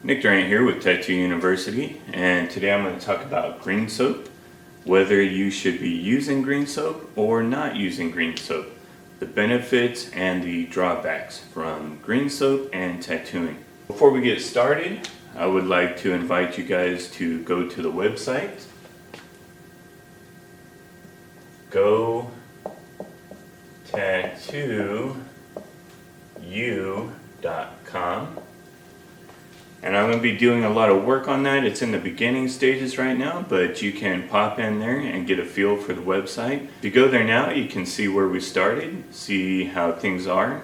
Nick Durant here with Tattoo University, and today I'm going to talk about green soap, whether you should be using green soap or not using green soap, the benefits and the drawbacks from green soap and tattooing. Before we get started, I would like to invite you guys to go to the website, gotattooU.com. And I'm going to be doing a lot of work on that. It's in the beginning stages right now, but you can pop in there and get a feel for the website. If you go there now, you can see where we started, see how things are,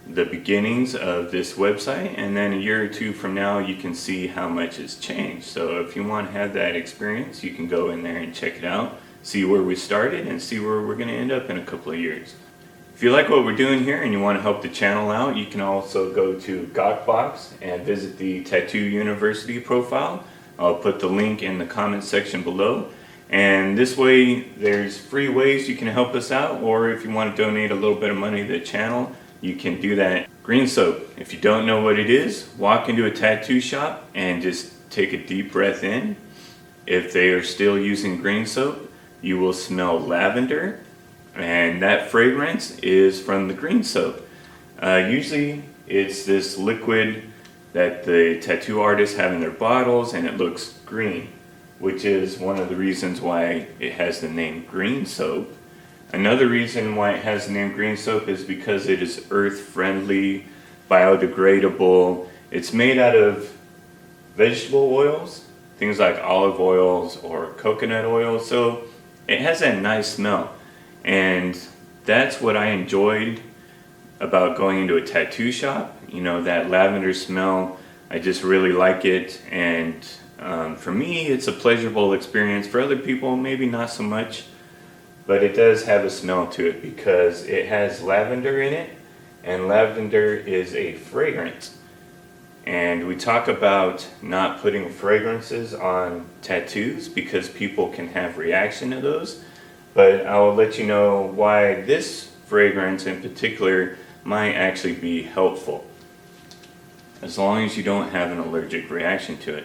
the beginnings of this website, and then a year or two from now, you can see how much has changed. So if you want to have that experience, you can go in there and check it out, see where we started, and see where we're going to end up in a couple of years. If you like what we're doing here and you want to help the channel out, you can also go to Gawkbox and visit the Tattoo University profile. I'll put the link in the comments section below. And this way, there's free ways you can help us out, or if you want to donate a little bit of money to the channel, you can do that. Green soap, if you don't know what it is, walk into a tattoo shop and just take a deep breath in. If they are still using green soap, you will smell lavender. And that fragrance is from the green soap. Usually it's this liquid that the tattoo artists have in their bottles, and it looks green, which is one of the reasons why it has the name green soap. Another reason why it has the name green soap is because it is earth friendly, biodegradable. It's made out of vegetable oils, things like olive oils or coconut oil, so it has that nice smell. And that's what I enjoyed about going into a tattoo shop. You know, that lavender smell, I just really like it. And for me, it's a pleasurable experience. For other people, maybe not so much. But it does have a smell to it because it has lavender in it. And lavender is a fragrance. And we talk about not putting fragrances on tattoos because people can have reaction to those. But I will let you know why this fragrance in particular might actually be helpful, as long as you don't have an allergic reaction to it.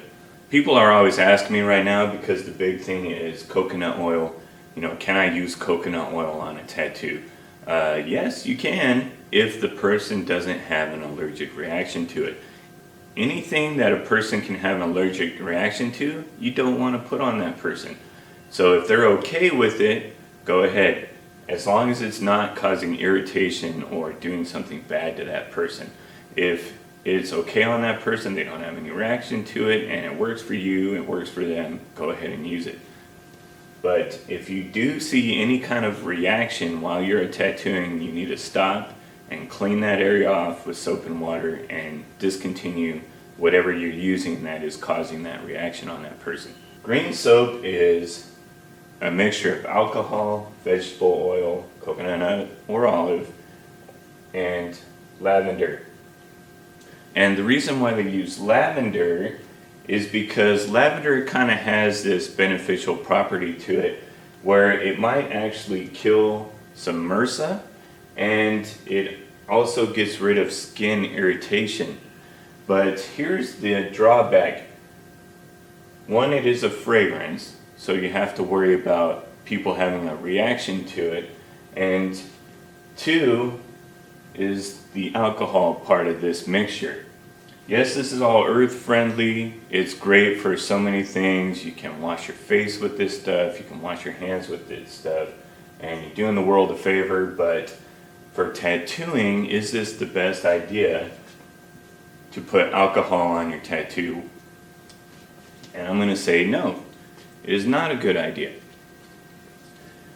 People are always asking me right now, because the big thing is coconut oil. You know, can I use coconut oil on a tattoo? Yes, you can, if the person doesn't have an allergic reaction to it. Anything that a person can have an allergic reaction to, you don't want to put on that person. So if they're okay with it, go ahead, as long as it's not causing irritation or doing something bad to that person. If it's okay on that person, they don't have any reaction to it, and it works for you, it works for them, go ahead and use it. But if you do see any kind of reaction while you're tattooing, you need to stop and clean that area off with soap and water and discontinue whatever you're using that is causing that reaction on that person. Green soap is a mixture of alcohol, vegetable oil, coconut or olive, and lavender. And the reason why they use lavender is because lavender kind of has this beneficial property to it where it might actually kill some MRSA, and it also gets rid of skin irritation. But here's the drawback. One, it is a fragrance, so you have to worry about people having a reaction to it. And two is the alcohol part of this mixture. Yes, this is all earth friendly. It's great for so many things. You can wash your face with this stuff. You can wash your hands with this stuff. And you're doing the world a favor. But for tattooing, is this the best idea to put alcohol on your tattoo? And I'm going to say no. It is not a good idea.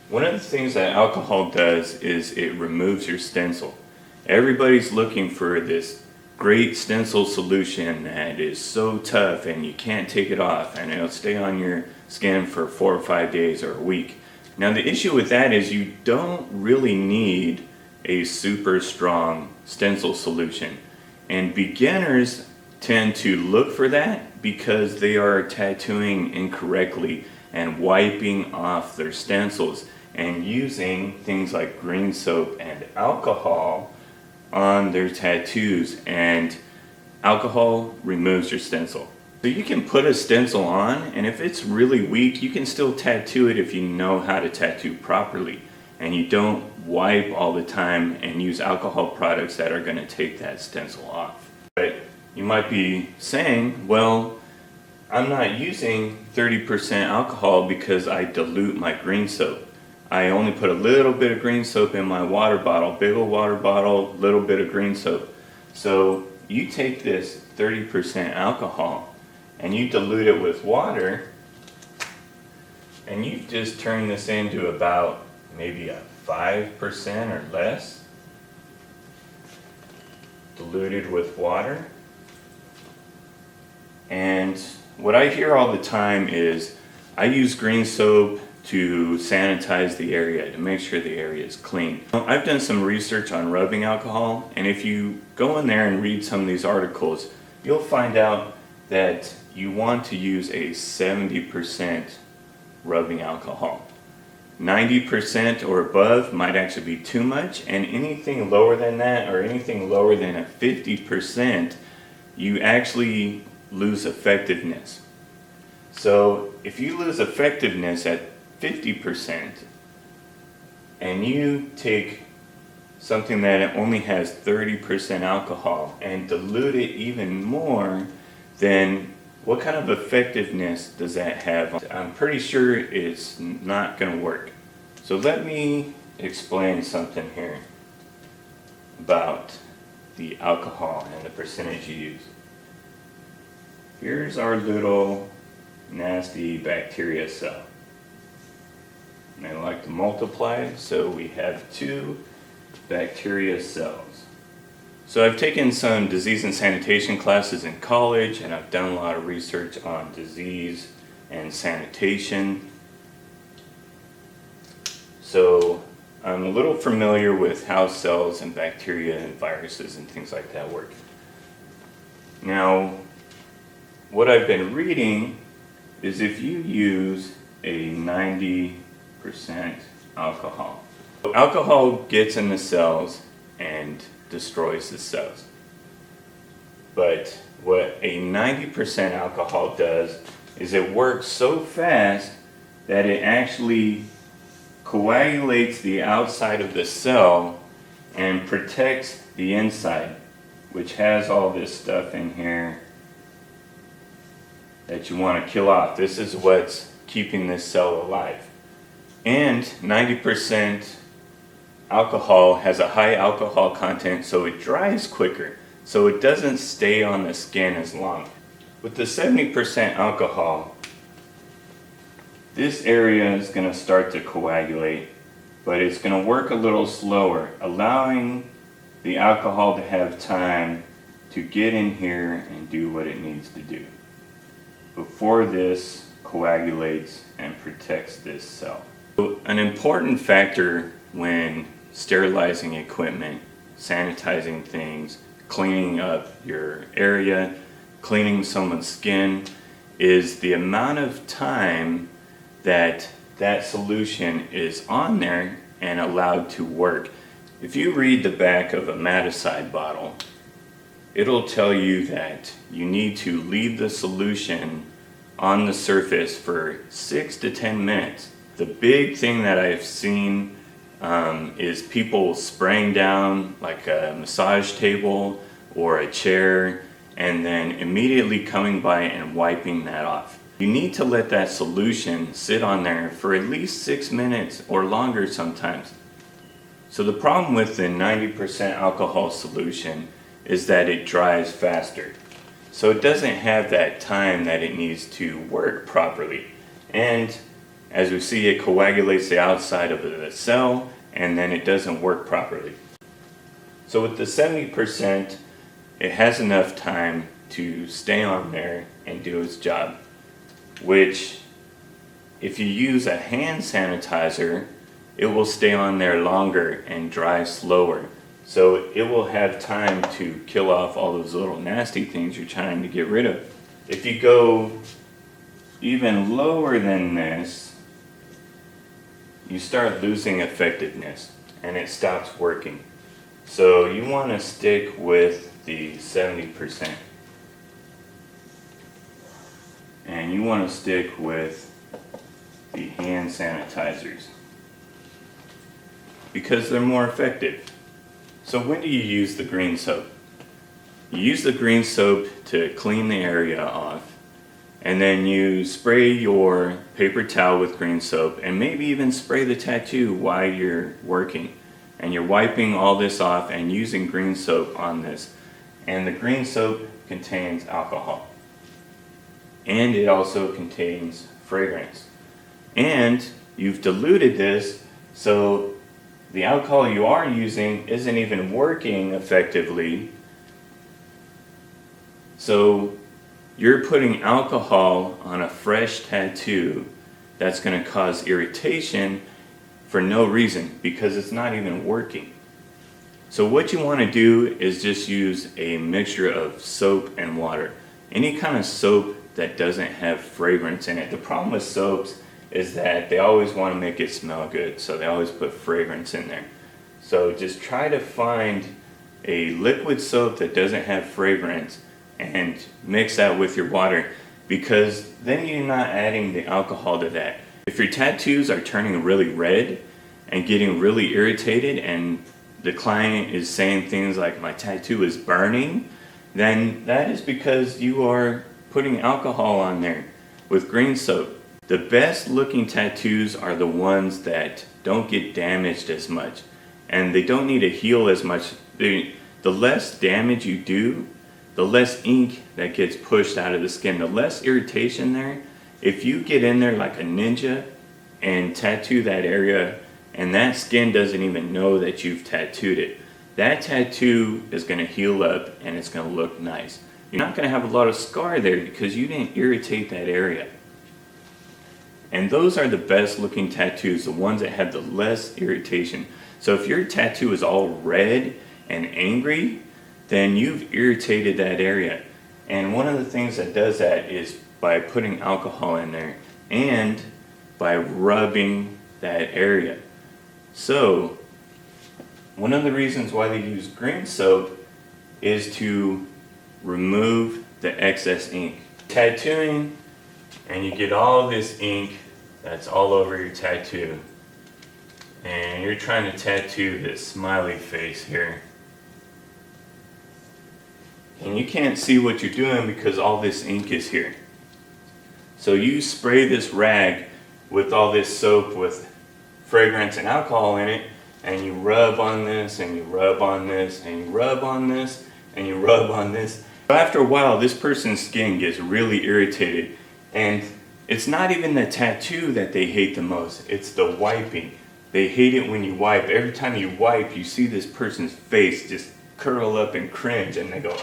One of the things that alcohol does is it removes your stencil. Everybody's looking for this great stencil solution that is so tough and you can't take it off and it'll stay on your skin for 4 or 5 days or a week. Now the issue with that is you don't really need a super strong stencil solution. And beginners tend to look for that because they are tattooing incorrectly and wiping off their stencils and using things like green soap and alcohol on their tattoos. And alcohol removes your stencil. So you can put a stencil on, and if it's really weak, you can still tattoo it if you know how to tattoo properly. And you don't wipe all the time and use alcohol products that are going to take that stencil off. But you might be saying, well, I'm not using 30% alcohol because I dilute my green soap. I only put a little bit of green soap in my water bottle, big old water bottle, little bit of green soap. So you take this 30% alcohol and you dilute it with water, and you just turn this into about maybe a 5% or less diluted with water. And what I hear all the time is I use green soap to sanitize the area, to make sure the area is clean. I've done some research on rubbing alcohol, and if you go in there and read some of these articles, you'll find out that you want to use a 70% rubbing alcohol. 90% or above might actually be too much, and anything lower than that, or anything lower than a 50%, you actually lose effectiveness. So if you lose effectiveness at 50% and you take something that only has 30% alcohol and dilute it even more, then what kind of effectiveness does that have? I'm pretty sure it's not going to work. So let me explain something here about the alcohol and the percentage you use. Here's our little nasty bacteria cell. And they like to multiply, so we have 2 bacteria cells. So I've taken some disease and sanitation classes in college, and I've done a lot of research on disease and sanitation. So I'm a little familiar with how cells and bacteria and viruses and things like that work. Now, what I've been reading is if you use a 90% alcohol, alcohol gets in the cells and destroys the cells. But what a 90% alcohol does is it works so fast that it actually coagulates the outside of the cell and protects the inside, which has all this stuff in here that you want to kill off. This is what's keeping this cell alive. And 90% alcohol has a high alcohol content, so it dries quicker, so it doesn't stay on the skin as long. With the 70% alcohol, this area is going to start to coagulate, but it's going to work a little slower, allowing the alcohol to have time to get in here and do what it needs to do before this coagulates and protects this cell. So an important factor when sterilizing equipment, sanitizing things, cleaning up your area, cleaning someone's skin, is the amount of time that that solution is on there and allowed to work. If you read the back of a Maticide bottle, it'll tell you that you need to leave the solution on the surface for 6 to 10 minutes. The big thing that I've seen is people spraying down like a massage table or a chair and then immediately coming by and wiping that off. You need to let that solution sit on there for at least 6 minutes or longer sometimes. So the problem with the 90% alcohol solution is that it dries faster. So it doesn't have that time that it needs to work properly. And as we see, it coagulates the outside of the cell and then it doesn't work properly. So with the 70%, it has enough time to stay on there and do its job, which if you use a hand sanitizer, it will stay on there longer and dry slower. So it will have time to kill off all those little nasty things you're trying to get rid of. If you go even lower than this, you start losing effectiveness and it stops working. So you want to stick with the 70%. and you want to stick with the hand sanitizers because they're more effective. So when do you use the green soap? You use the green soap to clean the area off, and then you spray your paper towel with green soap, and maybe even spray the tattoo while you're working. And you're wiping all this off and using green soap on this. And the green soap contains alcohol. And it also contains fragrance. And you've diluted this, so the alcohol you are using isn't even working effectively. So you're putting alcohol on a fresh tattoo that's going to cause irritation for no reason because it's not even working. So what you want to do is just use a mixture of soap and water. Any kind of soap that doesn't have fragrance in it. The problem with soaps is that they always want to make it smell good, so they always put fragrance in there. So just try to find a liquid soap that doesn't have fragrance and mix that with your water, because then you're not adding the alcohol to that. If your tattoos are turning really red and getting really irritated and the client is saying things like my tattoo is burning, then that is because you are putting alcohol on there with green soap. The best looking tattoos are the ones that don't get damaged as much and they don't need to heal as much. The less damage you do, the less ink that gets pushed out of the skin, the less irritation there. If you get in there like a ninja and tattoo that area and that skin doesn't even know that you've tattooed it, that tattoo is going to heal up and it's going to look nice. You're not going to have a lot of scar there because you didn't irritate that area. And those are the best looking tattoos, the ones that have the less irritation. So if your tattoo is all red and angry, then you've irritated that area. And one of the things that does that is by putting alcohol in there and by rubbing that area. So one of the reasons why they use green soap is to remove the excess ink. Tattooing, and you get all this ink that's all over your tattoo. And you're trying to tattoo this smiley face here. And you can't see what you're doing because all this ink is here. So you spray this rag with all this soap with fragrance and alcohol in it, and you rub on this, and you rub on this, and you rub on this, and you rub on this. After a while, this person's skin gets really irritated, and it's not even the tattoo that they hate the most, it's the wiping. They hate it when you wipe. Every time you wipe, you see this person's face just curl up and cringe, and they go,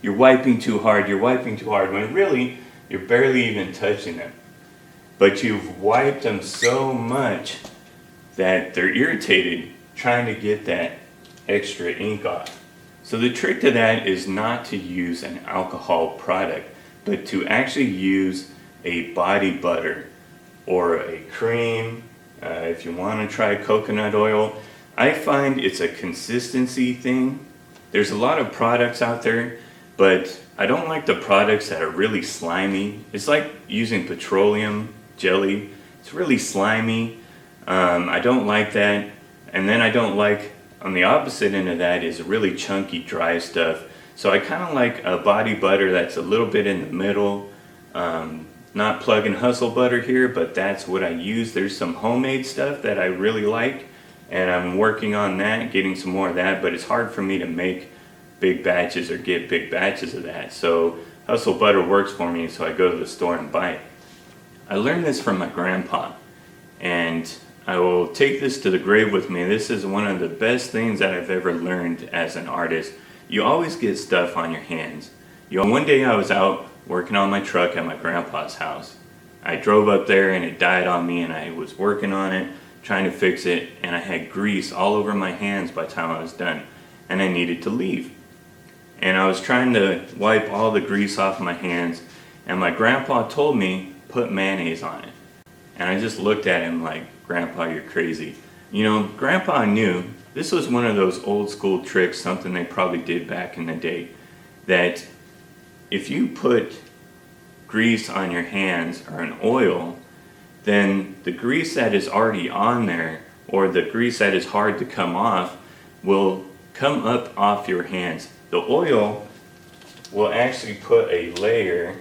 you're wiping too hard, when really, you're barely even touching them. But you've wiped them so much that they're irritated trying to get that extra ink off. So the trick to that is not to use an alcohol product, but to actually use a body butter or a cream. If you want to try coconut oil, I find it's a consistency thing. There's a lot of products out there, but I don't like the products that are really slimy. It's like using petroleum jelly. It's really slimy. I don't like that. And then I don't like, on the opposite end of that, is really chunky, dry stuff. So I kind of like a body butter that's a little bit in the middle. Not plug and hustle butter here, but that's what I use. There's some homemade stuff that I really like, and I'm working on that, getting some more of that, but it's hard for me to make big batches or get big batches of that. So hustle butter works for me, so I go to the store and buy it. I learned this from my grandpa, and I will take this to the grave with me. This is one of the best things that I've ever learned as an artist. You always get stuff on your hands. One day I was out working on my truck at my grandpa's house. I drove up there and it died on me, and I was working on it, trying to fix it, and I had grease all over my hands by the time I was done, and I needed to leave. And I was trying to wipe all the grease off my hands, and my grandpa told me, put mayonnaise on it. And I just looked at him like, Grandpa, you're crazy. You know, Grandpa knew this was one of those old school tricks, something they probably did back in the day, that if you put grease on your hands or an oil, then the grease that is already on there, or the grease that is hard to come off, will come up off your hands. The oil will actually put a layer.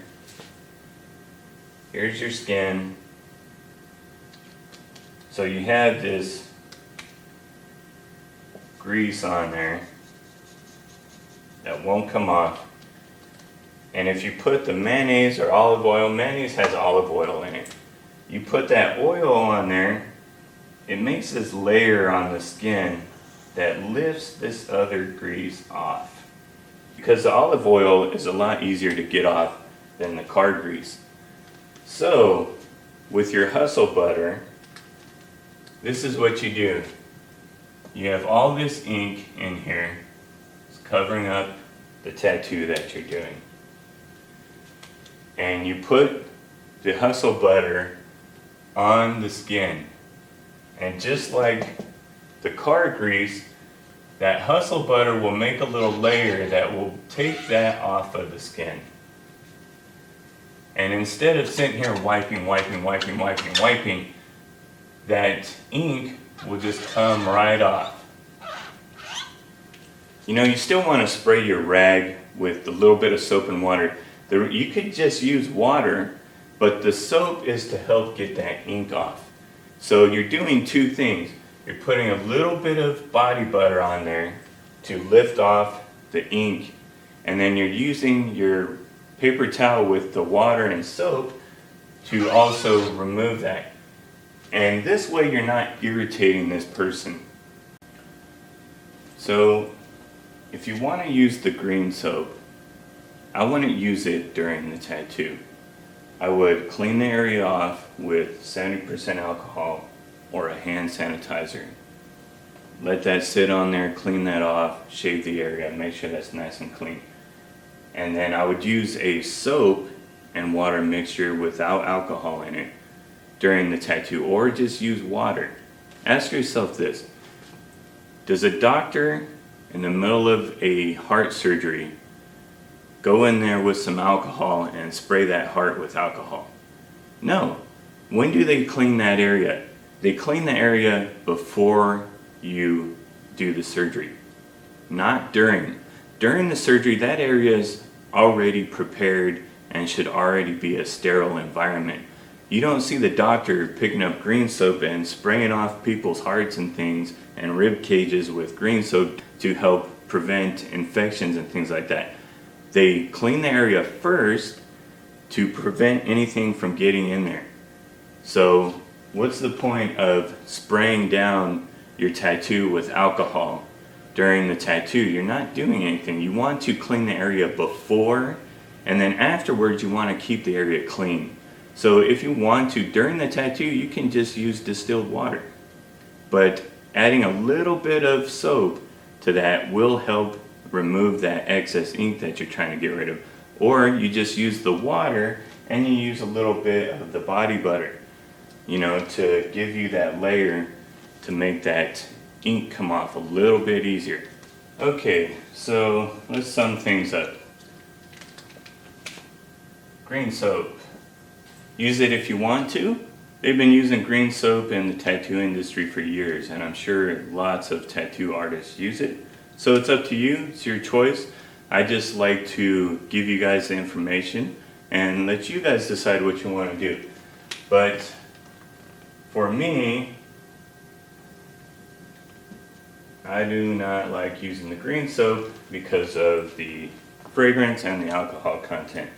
Here's your skin. So you have this grease on there that won't come off. And if you put the mayonnaise or olive oil, mayonnaise has olive oil in it. You put that oil on there, it makes this layer on the skin that lifts this other grease off. Because the olive oil is a lot easier to get off than the car grease. So, with your hustle butter, this is what you do. You have all this ink in here. It's covering up the tattoo that you're doing. And you put the hustle butter on the skin. And just like the car grease, that hustle butter will make a little layer that will take that off of the skin. And instead of sitting here wiping, that ink will just come right off. You know, you still want to spray your rag with a little bit of soap and water. You could just use water, but the soap is to help get that ink off. So you're doing two things. You're putting a little bit of body butter on there to lift off the ink, and then you're using your paper towel with the water and soap to also remove that. And this way you're not irritating this person. So if you want to use the green soap, I wouldn't use it during the tattoo. I would clean the area off with 70% alcohol or a hand sanitizer. Let that sit on there, clean that off, shave the area, make sure that's nice and clean. And then I would use a soap and water mixture without alcohol in it during the tattoo, or just use water. Ask yourself this: does a doctor in the middle of a heart surgery go in there with some alcohol and spray that heart with alcohol? No. When do they clean that area? They clean the area before you do the surgery, not during. During the surgery, that area is already prepared and should already be a sterile environment. You don't see the doctor picking up green soap and spraying off people's hearts and things and rib cages with green soap to help prevent infections and things like that. They clean the area first to prevent anything from getting in there. So what's the point of spraying down your tattoo with alcohol during the tattoo? You're not doing anything. You want to clean the area before, and then afterwards you want to keep the area clean. So if you want to, during the tattoo, you can just use distilled water. But adding a little bit of soap to that will help remove that excess ink that you're trying to get rid of. Or you just use the water and you use a little bit of the body butter, to give you that layer to make that ink come off a little bit easier. Okay, so let's sum things up. Green soap. Use it if you want to. They've been using green soap in the tattoo industry for years, and I'm sure lots of tattoo artists use it. So it's up to you, it's your choice. I just like to give you guys the information and let you guys decide what you want to do. But for me, I do not like using the green soap because of the fragrance and the alcohol content.